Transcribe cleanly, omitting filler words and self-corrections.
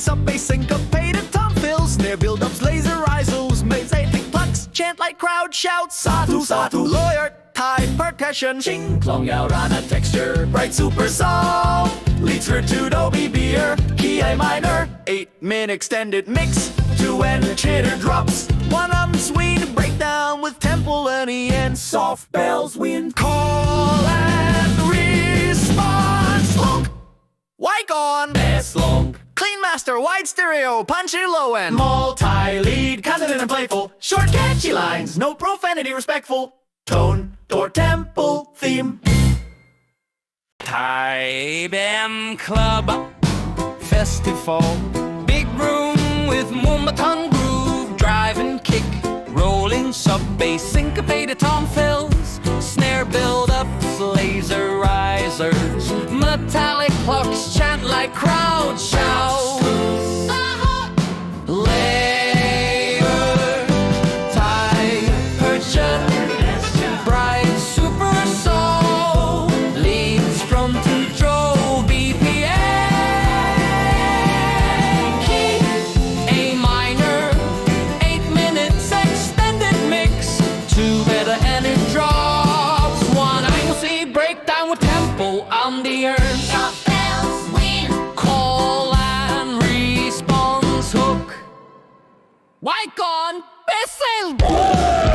sub bass syncopated tom fills, snare build-ups, laser rises, mazatic plucks, chant like crowd shouts, satu satu, lawyer, Thai percussion, ching, klong yao rana texture, bright super song, leads for two doby beer, key A minor, 8-min extended mix, 2 chitter drops, 1 swing breakdown with tempo and and soft bells wind, call and response, long, white on, bass long, clean master, wide stereo, punchy low end, multi-lead, confident and playful, short catchy lines, no profanity, respectful, tone, or tempo theme. Thai Bam Club Festival, big room with Mumbatong groove, drive and kick, rolling sub bass, syncopated tom fills, snare build-ups, laser risers, metallic plucks, chant like crowd shouts. Layer, Thai percussion, bright super soul, leads from two BPM, key A minor, 8 minutes extended mix, 2 better and it drops, 1 angle breakdown with tempo on the earth, Soft bells win. call and response hook, white gone, best sales.